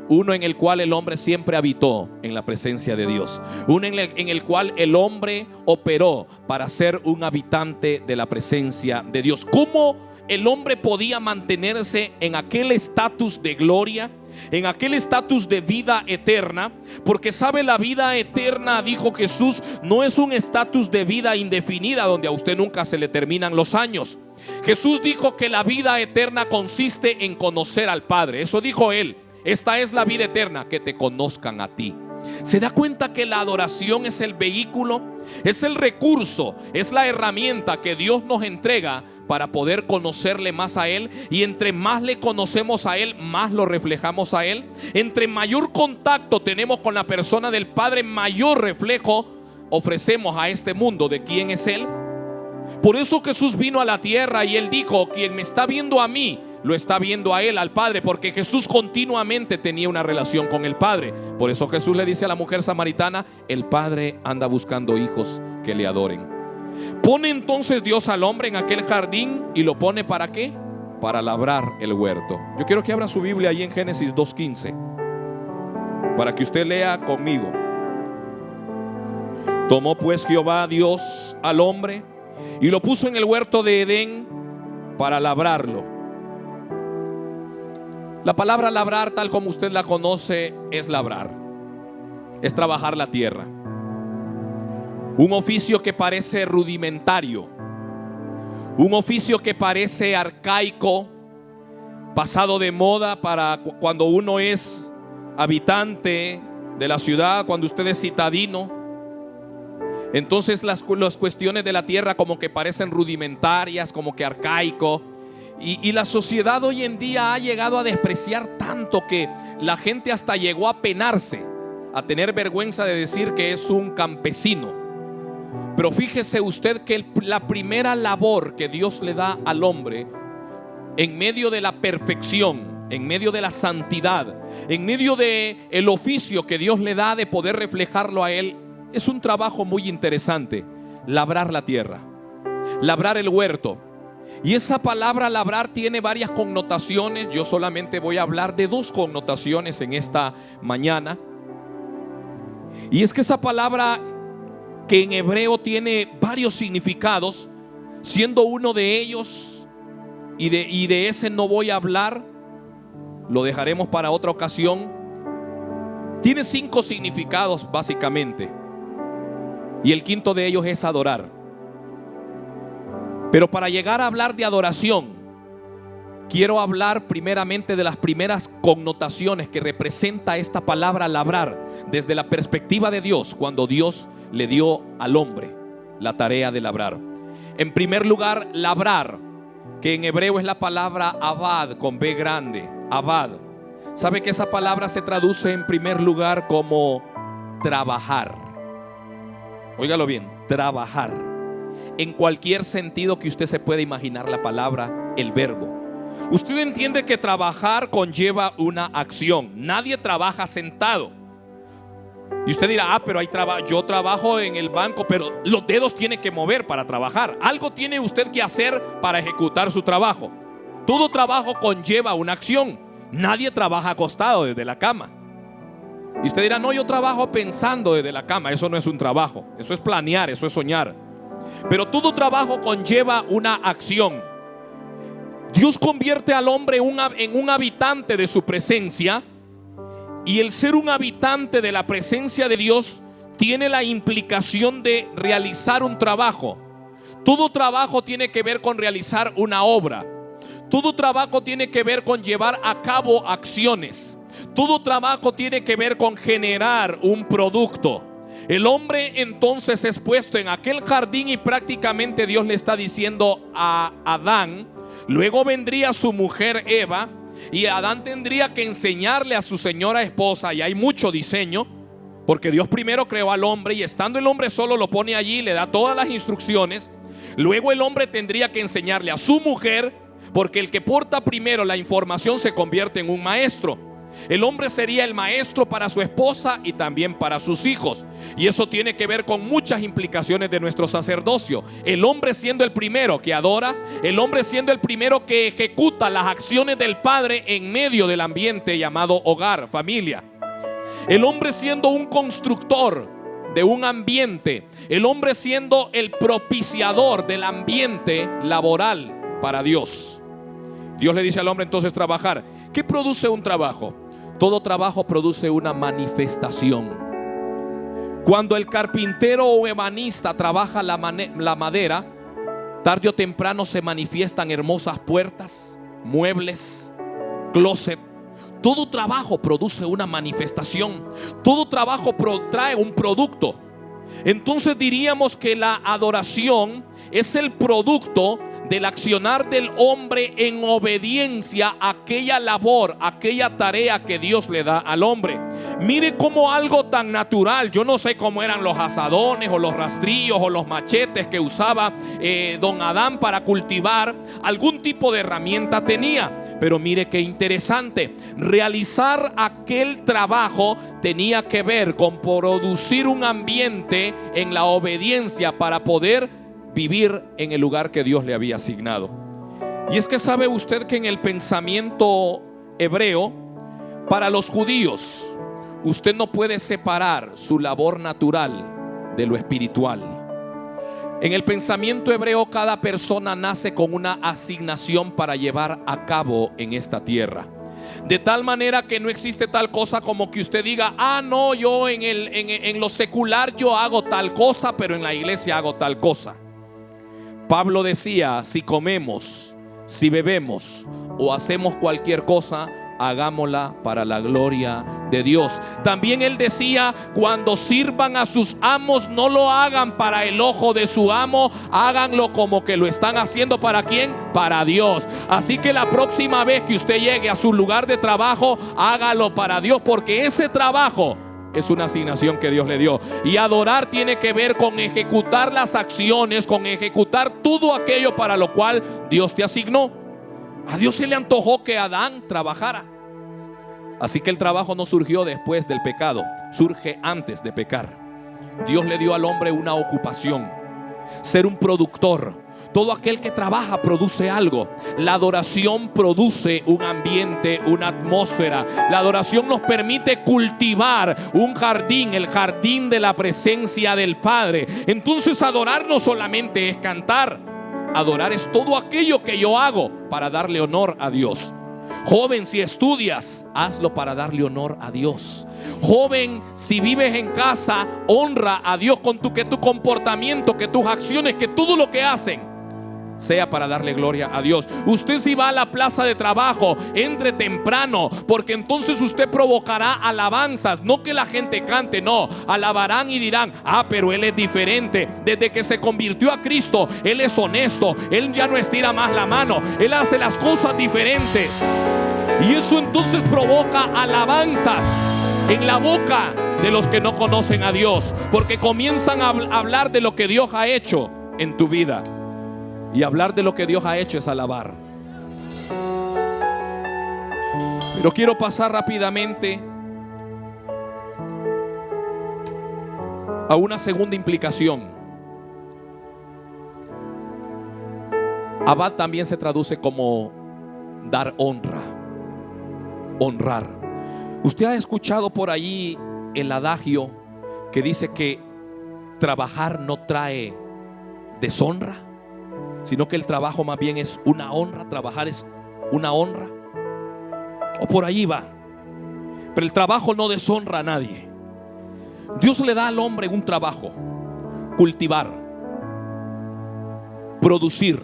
Uno en el cual el hombre siempre habitó en la presencia de Dios. Uno en el cual el hombre operó para ser un habitante de la presencia de Dios. ¿Cómo el hombre podía mantenerse en aquel estatus de gloria, en aquel estatus de vida eterna? Porque sabe, la vida eterna, dijo Jesús, no es un estatus de vida indefinida donde a usted nunca se le terminan los años. Jesús dijo que la vida eterna consiste en conocer al Padre. Eso dijo Él: esta es la vida eterna, que te conozcan a ti. ¿Se da cuenta que la adoración es el vehículo, es el recurso, es la herramienta que Dios nos entrega para poder conocerle más a Él? Y entre más le conocemos a Él, más lo reflejamos a Él. Entre mayor contacto tenemos con la persona del Padre, mayor reflejo ofrecemos a este mundo de quién es Él. Por eso Jesús vino a la tierra y Él dijo: quien me está viendo a mí, lo está viendo a Él, al Padre, porque Jesús continuamente tenía una relación con el Padre. Por eso Jesús le dice a la mujer samaritana: el Padre anda buscando hijos que le adoren. Pone entonces Dios al hombre en aquel jardín, y lo pone ¿para qué? Para labrar el huerto. Yo quiero que abra su Biblia ahí en Génesis 2:15 para que usted lea conmigo. Tomó pues Jehová Dios al hombre y lo puso en el huerto de Edén para labrarlo. La palabra labrar, tal como usted la conoce, es labrar, es trabajar la tierra. Un oficio que parece rudimentario, un oficio que parece arcaico, pasado de moda para cuando uno es habitante de la ciudad, cuando usted es citadino. Entonces las cuestiones de la tierra como que parecen rudimentarias, como que arcaico. Y la sociedad hoy en día ha llegado a despreciar tanto que la gente hasta llegó a penarse, a tener vergüenza de decir que es un campesino. Pero fíjese usted que la primera labor que Dios le da al hombre, en medio de la perfección, en medio de la santidad, en medio de el oficio que Dios le da de poder reflejarlo a Él, es un trabajo muy interesante: labrar la tierra, labrar el huerto. Y esa palabra labrar tiene varias connotaciones. Yo solamente voy a hablar de dos connotaciones en esta mañana. Y es que esa palabra, que en hebreo tiene varios significados, siendo uno de ellos, y de ese no voy a hablar, lo dejaremos para otra ocasión. Tiene 5 significados básicamente, y el quinto de ellos es adorar. Pero para llegar a hablar de adoración, quiero hablar primeramente de las primeras connotaciones que representa esta palabra labrar desde la perspectiva de Dios, cuando Dios le dio al hombre la tarea de labrar. En primer lugar, labrar, que en hebreo es la palabra abad, con B grande, abad. ¿Sabe que esa palabra se traduce en primer lugar como trabajar? Óigalo bien, trabajar. En cualquier sentido que usted se pueda imaginar la palabra, el verbo. Usted entiende que trabajar conlleva una acción. Nadie trabaja sentado. Y usted dirá: pero yo trabajo en el banco, pero los dedos tiene que mover para trabajar. Algo tiene usted que hacer para ejecutar su trabajo. Todo trabajo conlleva una acción. Nadie trabaja acostado desde la cama. Y usted dirá: no, yo trabajo pensando desde la cama. Eso no es un trabajo, eso es planear, eso es soñar. Pero todo trabajo conlleva una acción. Dios convierte al hombre en un habitante de su presencia. Y el ser un habitante de la presencia de Dios tiene la implicación de realizar un trabajo. Todo trabajo tiene que ver con realizar una obra. Todo trabajo tiene que ver con llevar a cabo acciones. Todo trabajo tiene que ver con generar un producto. El hombre entonces es puesto en aquel jardín y prácticamente Dios le está diciendo a Adán, luego vendría su mujer Eva, y Adán tendría que enseñarle a su señora esposa. Y hay mucho diseño, porque Dios primero creó al hombre, y estando el hombre solo lo pone allí, le da todas las instrucciones. Luego el hombre tendría que enseñarle a su mujer, porque el que porta primero la información se convierte en un maestro. El hombre sería el maestro para su esposa y también para sus hijos. Y eso tiene que ver con muchas implicaciones de nuestro sacerdocio. El hombre siendo el primero que adora, el hombre siendo el primero que ejecuta las acciones del Padre en medio del ambiente llamado hogar, familia. El hombre siendo un constructor de un ambiente. El hombre siendo el propiciador del ambiente laboral para Dios. Dios le dice al hombre entonces trabajar. ¿Qué produce un trabajo? Todo trabajo produce una manifestación. Cuando el carpintero o ebanista trabaja la madera, tarde o temprano se manifiestan hermosas puertas, muebles, closet. Todo trabajo produce una manifestación. Todo trabajo trae un producto. Entonces diríamos que la adoración es el producto del accionar del hombre en obediencia a aquella labor, aquella tarea que Dios le da al hombre. Mire cómo algo tan natural, yo no sé cómo eran los azadones o los rastrillos o los machetes que usaba don Adán para cultivar, algún tipo de herramienta tenía. Pero mire qué interesante, realizar aquel trabajo tenía que ver con producir un ambiente en la obediencia para poder vivir en el lugar que Dios le había asignado. Y es que sabe usted que en el pensamiento hebreo, para los judíos, usted no puede separar su labor natural de lo espiritual. En el pensamiento hebreo, cada persona nace con una asignación para llevar a cabo en esta tierra. De tal manera que no existe tal cosa como que usted diga: ah, no, yo en lo secular yo hago tal cosa, pero en la iglesia hago tal cosa. Pablo decía: si comemos, si bebemos o hacemos cualquier cosa, hagámosla para la gloria de Dios. También él decía: cuando sirvan a sus amos, no lo hagan para el ojo de su amo, háganlo como que lo están haciendo. ¿Para quién? Para Dios. Así que la próxima vez que usted llegue a su lugar de trabajo, hágalo para Dios, porque ese trabajo es una asignación que Dios le dio. Y adorar tiene que ver con ejecutar las acciones, con ejecutar todo aquello para lo cual Dios te asignó. A Dios se le antojó que Adán trabajara. Así que el trabajo no surgió después del pecado, surge antes de pecar. Dios le dio al hombre una ocupación, ser un productor. Todo aquel que trabaja produce algo. La adoración produce un ambiente, una atmósfera. La adoración nos permite cultivar un jardín, el jardín de la presencia del Padre. Entonces adorar no solamente es cantar. Adorar es todo aquello que yo hago para darle honor a Dios. Joven, si estudias, hazlo para darle honor a Dios. Joven, si vives en casa, honra a Dios con que tu comportamiento, que tus acciones, que todo lo que hacen sea para darle gloria a Dios. Usted, si va a la plaza de trabajo, entre temprano, porque entonces usted provocará alabanzas. No que la gente cante, no, alabarán y dirán: ah, pero él es diferente. Desde que se convirtió a Cristo, él es honesto, él ya no estira más la mano, él hace las cosas diferentes. Y eso entonces provoca alabanzas en la boca de los que no conocen a Dios, porque comienzan a hablar de lo que Dios ha hecho en tu vida. Y hablar de lo que Dios ha hecho es alabar. Pero quiero pasar rápidamente a una segunda implicación. Abad también se traduce como dar honra, honrar. Usted ha escuchado por ahí el adagio que dice que trabajar no trae deshonra, sino que el trabajo más bien es una honra. Trabajar es una honra, o por ahí va. Pero el trabajo no deshonra a nadie. Dios le da al hombre un trabajo: cultivar, producir.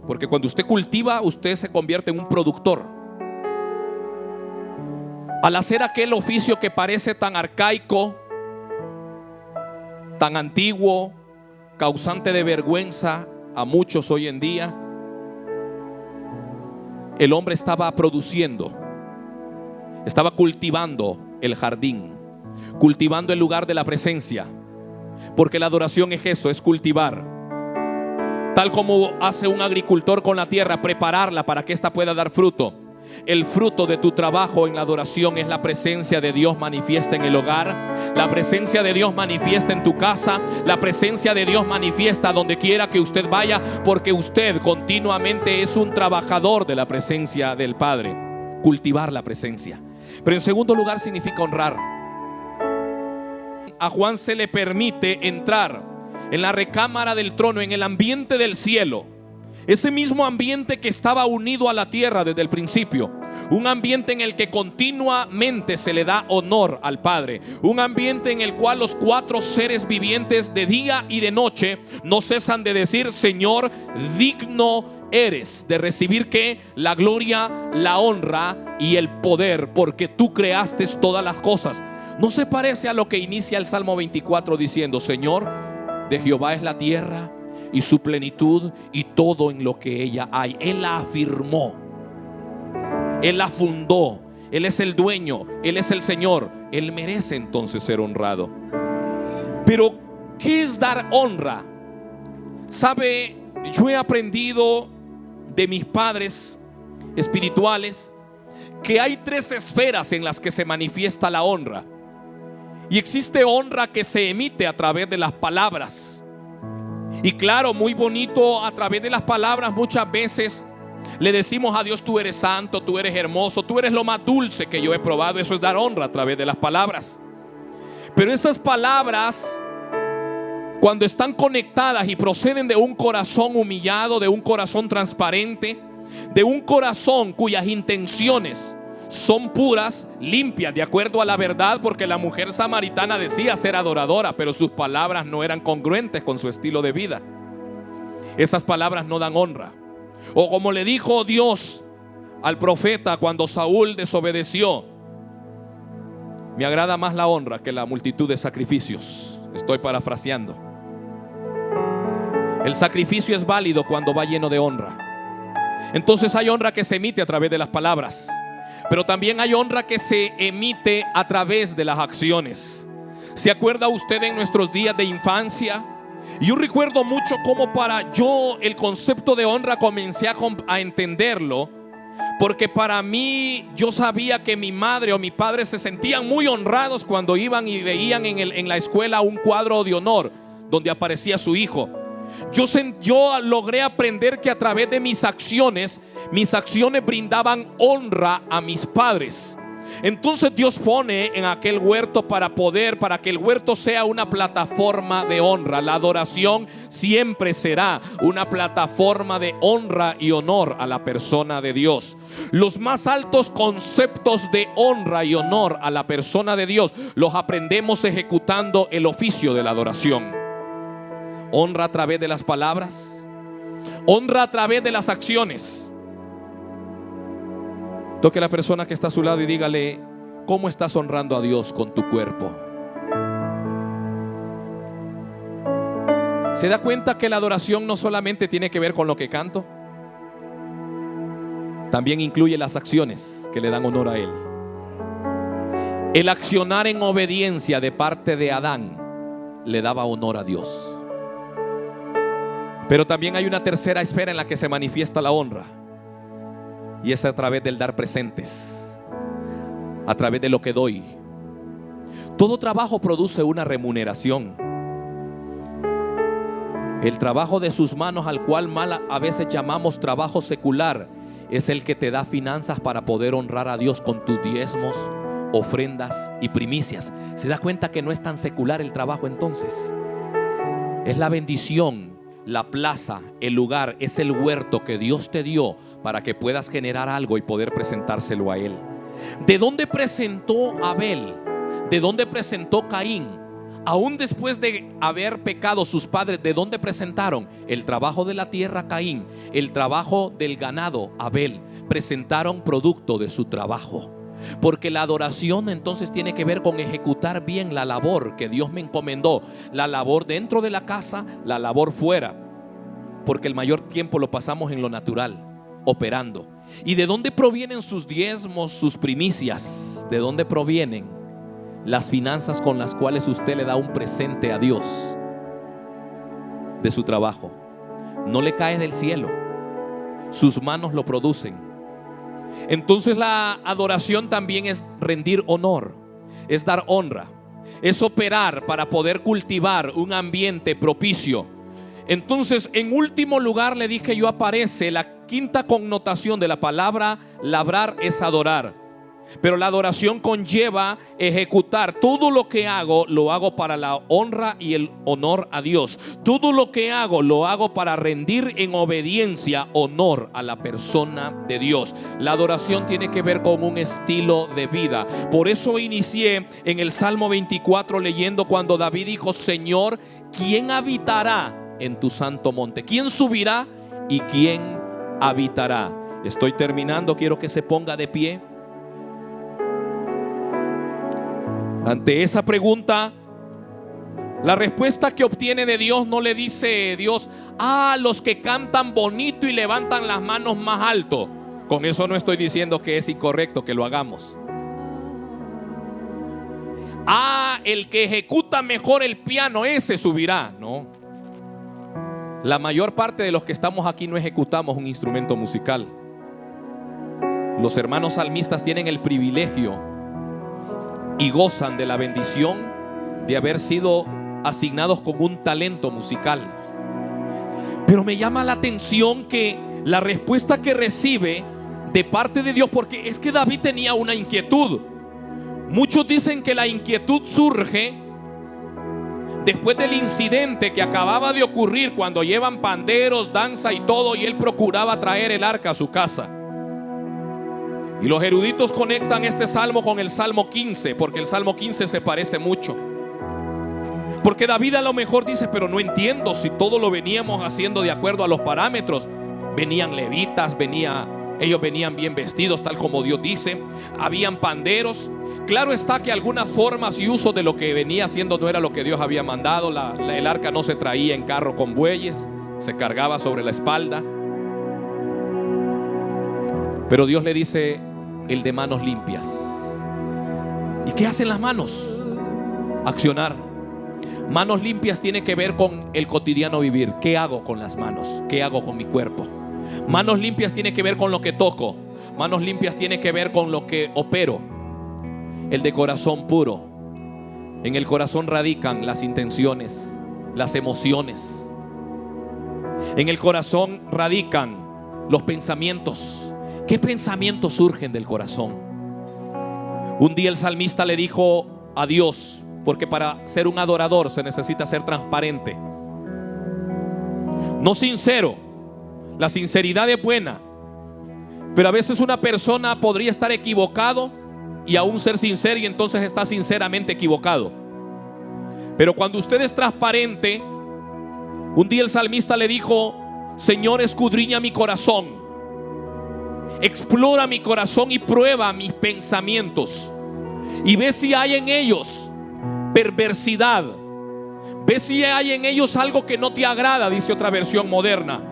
Porque cuando usted cultiva, usted se convierte en un productor. Al hacer aquel oficio que parece tan arcaico, tan antiguo, causante de vergüenza a muchos hoy en día, el hombre estaba produciendo, estaba cultivando el jardín, cultivando el lugar de la presencia. Porque la adoración es eso, es cultivar. Tal como hace un agricultor con la tierra, prepararla para que ésta pueda dar fruto. El fruto de tu trabajo en la adoración es la presencia de Dios manifiesta en el hogar. La presencia de Dios manifiesta en tu casa. La presencia de Dios manifiesta donde quiera que usted vaya, porque usted continuamente es un trabajador de la presencia del Padre. Cultivar la presencia. Pero en segundo lugar significa honrar. A Juan se le permite entrar en la recámara del trono, en el ambiente del cielo. Ese mismo ambiente que estaba unido a la tierra desde el principio. Un ambiente en el que continuamente se le da honor al Padre. Un ambiente en el cual los cuatro seres vivientes de día y de noche no cesan de decir: Señor, digno eres de recibir ¿qué? La gloria, la honra y el poder, porque tú creaste todas las cosas. ¿No se parece a lo que inicia el Salmo 24 diciendo: Señor, de Jehová es la tierra y su plenitud y todo en lo que ella hay? Él la afirmó, Él la fundó, Él es el dueño, Él es el Señor. Él merece entonces ser honrado. Pero ¿qué es dar honra? Sabe, yo he aprendido de mis padres espirituales que hay 3 esferas en las que se manifiesta la honra. Y existe honra que se emite a través de las palabras. Y claro, muy bonito, a través de las palabras muchas veces le decimos a Dios: tú eres santo, tú eres hermoso, tú eres lo más dulce que yo he probado. Eso es dar honra a través de las palabras. Pero esas palabras, cuando están conectadas y proceden de un corazón humillado, de un corazón transparente, de un corazón cuyas intenciones son puras, limpias, de acuerdo a la verdad, porque la mujer samaritana decía ser adoradora, pero sus palabras no eran congruentes con su estilo de vida. Esas palabras no dan honra. O como le dijo Dios al profeta cuando Saúl desobedeció: me agrada más la honra que la multitud de sacrificios. Estoy parafraseando. El sacrificio es válido cuando va lleno de honra. Entonces hay honra que se emite a través de las palabras, pero también hay honra que se emite a través de las acciones. ¿Se acuerda usted en nuestros días de infancia? Yo recuerdo mucho cómo para yo el concepto de honra comencé a entenderlo, porque para mí yo sabía que mi madre o mi padre se sentían muy honrados cuando iban y veían en la escuela un cuadro de honor donde aparecía su hijo. Yo logré aprender que a través de mis acciones brindaban honra a mis padres. Entonces Dios pone en aquel huerto para que el huerto sea una plataforma de honra. La adoración siempre será una plataforma de honra y honor a la persona de Dios. Los más altos conceptos de honra y honor a la persona de Dios los aprendemos ejecutando el oficio de la adoración. Honra a través de las palabras, honra a través de las acciones. Toque a la persona que está a su lado y dígale: ¿cómo estás honrando a Dios con tu cuerpo? ¿Se da cuenta que la adoración no solamente tiene que ver con lo que canto? También incluye las acciones que le dan honor a Él. El accionar en obediencia de parte de Adán le daba honor a Dios. Pero también hay una tercera esfera en la que se manifiesta la honra, y es a través del dar presentes, a través de lo que doy. Todo trabajo produce una remuneración. El trabajo de sus manos, al cual mal a veces llamamos trabajo secular, es el que te da finanzas para poder honrar a Dios con tus diezmos, ofrendas y primicias. ¿Se da cuenta que no es tan secular el trabajo entonces? Es la bendición, la plaza, el lugar, es el huerto que Dios te dio para que puedas generar algo y poder presentárselo a Él. ¿De dónde presentó Abel? ¿De dónde presentó Caín? Aún después de haber pecado sus padres, ¿de dónde presentaron? El trabajo de la tierra, Caín. El trabajo del ganado, Abel. Presentaron producto de su trabajo. Porque la adoración entonces tiene que ver con ejecutar bien la labor que Dios me encomendó. La labor dentro de la casa, la labor fuera. Porque el mayor tiempo lo pasamos en lo natural, operando. ¿Y de dónde provienen sus diezmos, sus primicias? ¿De dónde provienen las finanzas con las cuales usted le da un presente a Dios? De su trabajo. No le cae del cielo, sus manos lo producen. Entonces la adoración también es rendir honor, es dar honra, es operar para poder cultivar un ambiente propicio. Entonces, en último lugar, le dije yo, aparece la quinta connotación de la palabra labrar, es adorar. Pero la adoración conlleva ejecutar. Todo lo que hago, lo hago para la honra y el honor a Dios. Todo lo que hago, lo hago para rendir en obediencia honor a la persona de Dios. La adoración tiene que ver con un estilo de vida. Por eso inicié en el Salmo 24 leyendo cuando David dijo: Señor, ¿quién habitará en tu santo monte? ¿Quién subirá y quién habitará. Estoy terminando, quiero que se ponga de pie. Ante esa pregunta, la respuesta que obtiene de Dios no le dice Dios: los que cantan bonito y levantan las manos más alto. Con eso no estoy diciendo que es incorrecto que lo hagamos. El que ejecuta mejor el piano, ese subirá. No. La mayor parte de los que estamos aquí no ejecutamos un instrumento musical. Los hermanos salmistas tienen el privilegio y gozan de la bendición de haber sido asignados con un talento musical. Pero me llama la atención que la respuesta que recibe de parte de Dios, porque es que David tenía una inquietud. Muchos dicen que la inquietud surge después del incidente que acababa de ocurrir, cuando llevan panderos, danza y todo, y él procuraba traer el arca a su casa. Y los eruditos conectan este salmo con el Salmo 15, porque el Salmo 15 se parece mucho. Porque David a lo mejor dice: pero no entiendo si todo lo veníamos haciendo de acuerdo a los parámetros. Venían levitas, ellos venían bien vestidos, tal como Dios dice. Habían panderos. Claro está que algunas formas y usos de lo que venía haciendo no era lo que Dios había mandado. El arca no se traía en carro con bueyes, se cargaba sobre la espalda. Pero Dios le dice: el de manos limpias. ¿Y qué hacen las manos? Accionar. Manos limpias tiene que ver con el cotidiano vivir. ¿Qué hago con las manos? ¿Qué hago con mi cuerpo? Manos limpias tiene que ver con lo que toco. Manos limpias tiene que ver con lo que opero. El de corazón puro. En el corazón radican las intenciones, las emociones. En el corazón radican los pensamientos. ¿Qué pensamientos surgen del corazón? Un día el salmista le dijo a Dios, porque para ser un adorador se necesita ser transparente, no sincero. La sinceridad es buena, pero a veces una persona podría estar equivocado y aún ser sincero, y entonces está sinceramente equivocado. Pero cuando usted es transparente, un día el salmista le dijo: Señor, escudriña mi corazón, explora mi corazón y prueba mis pensamientos, y ve si hay en ellos perversidad, ve si hay en ellos algo que no te agrada, dice otra versión moderna.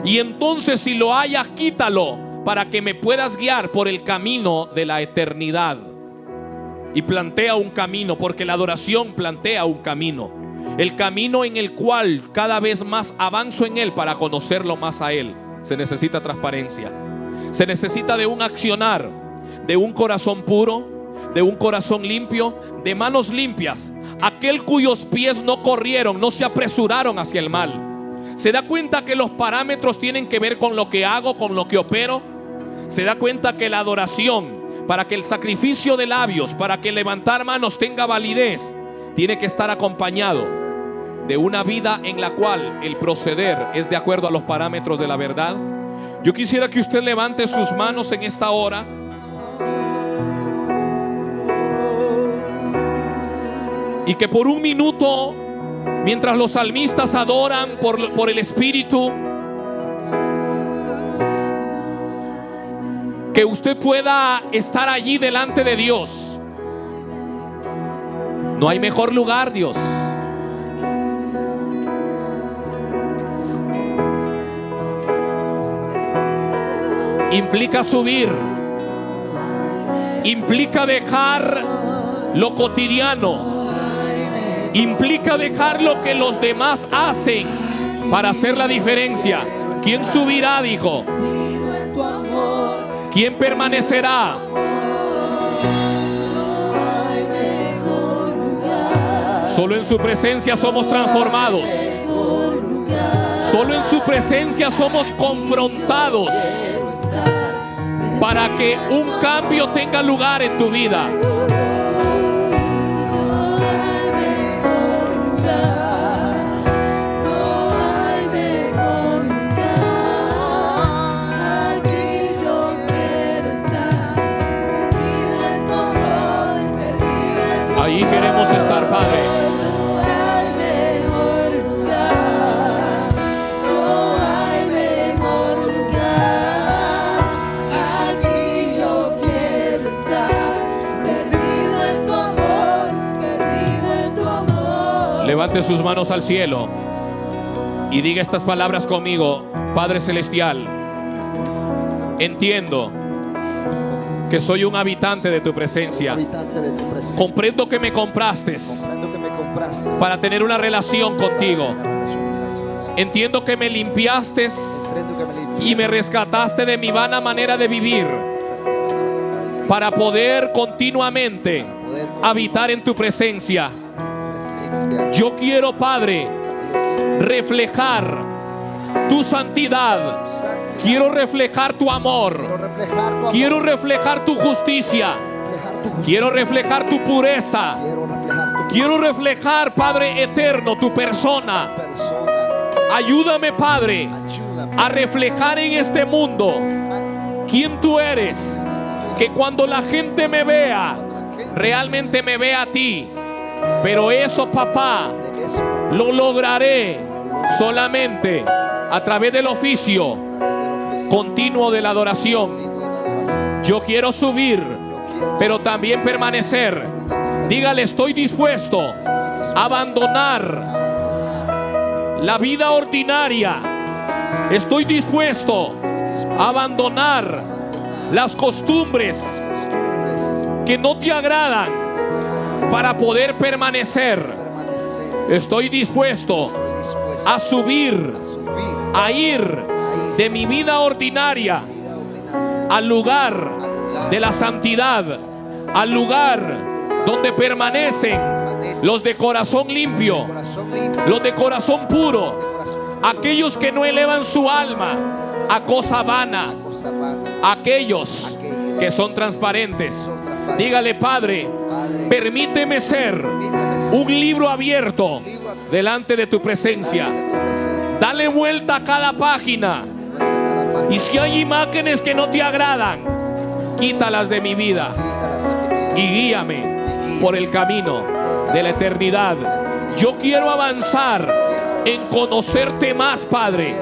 Y entonces, si lo hayas, quítalo, para que me puedas guiar por el camino de la eternidad. Y plantea un camino, porque la adoración plantea un camino, el camino en el cual cada vez más avanzo en él para conocerlo más a él. Se necesita transparencia, se necesita de un accionar, de un corazón puro, de un corazón limpio, de manos limpias, aquel cuyos pies no corrieron, no se apresuraron hacia el mal. ¿Se da cuenta que los parámetros tienen que ver con lo que hago, con lo que opero? ¿Se da cuenta que la adoración, para que el sacrificio de labios, para que levantar manos tenga validez, tiene que estar acompañado de una vida en la cual el proceder es de acuerdo a los parámetros de la verdad? Yo quisiera que usted levante sus manos en esta hora. Y que por un minuto, mientras los salmistas adoran por el Espíritu, que usted pueda estar allí delante de Dios. No hay mejor lugar, Dios. Implica subir, implica dejar lo cotidiano, implica dejar lo que los demás hacen para hacer la diferencia. ¿Quién subirá?, dijo. ¿Quién permanecerá? Solo en su presencia somos transformados. Solo en su presencia somos confrontados para que un cambio tenga lugar en tu vida. Ahí queremos estar, Padre. No hay mejor lugar. Levante sus manos al cielo y diga estas palabras conmigo. Padre celestial, entiendo que soy un habitante de tu presencia. Comprendo que me compraste para tener una relación contigo. Entiendo que me limpiaste y me rescataste de mi vana manera de vivir para poder continuamente habitar en tu presencia. Yo quiero, Padre, reflejar tu santidad. Quiero reflejar tu amor. Quiero reflejar tu justicia. Quiero reflejar tu pureza. Quiero reflejar, Padre eterno, tu persona. Ayúdame, Padre, a reflejar en este mundo quién tú eres. Que cuando la gente me vea, realmente me vea a ti. Pero eso, papá, lo lograré solamente a través del oficio continuo de la adoración. Yo quiero subir, pero también permanecer. Dígale, estoy dispuesto a abandonar la vida ordinaria. Estoy dispuesto a abandonar las costumbres que no te agradan para poder permanecer. Estoy dispuesto a subir, a ir de mi vida ordinaria al lugar de la santidad, al lugar donde permanecen los de corazón limpio, los de corazón puro, aquellos que no elevan su alma a cosa vana, aquellos que son transparentes. Dígale, Padre, permíteme ser un libro abierto delante de tu presencia. Dale vuelta a cada página. Y si hay imágenes que no te agradan, quítalas de mi vida y guíame por el camino de la eternidad. Yo quiero avanzar en conocerte más, Padre.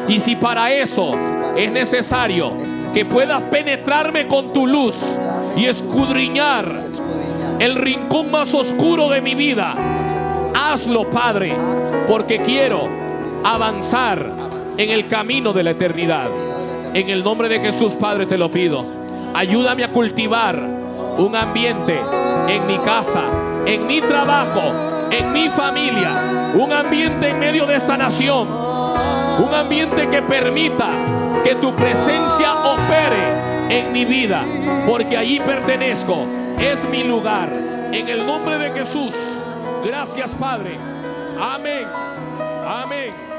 Y si para eso es necesario que puedas penetrarme con tu luz y escudriñar el rincón más oscuro de mi vida, hazlo, Padre, porque quiero avanzar en el camino de la eternidad. En el nombre de Jesús, Padre, te lo pido. Ayúdame a cultivar un ambiente en mi casa, en mi trabajo, en mi familia, un ambiente en medio de esta nación, un ambiente que permita que tu presencia opere en mi vida, porque allí pertenezco, es mi lugar. En el nombre de Jesús, gracias, Padre. Amén. Amén.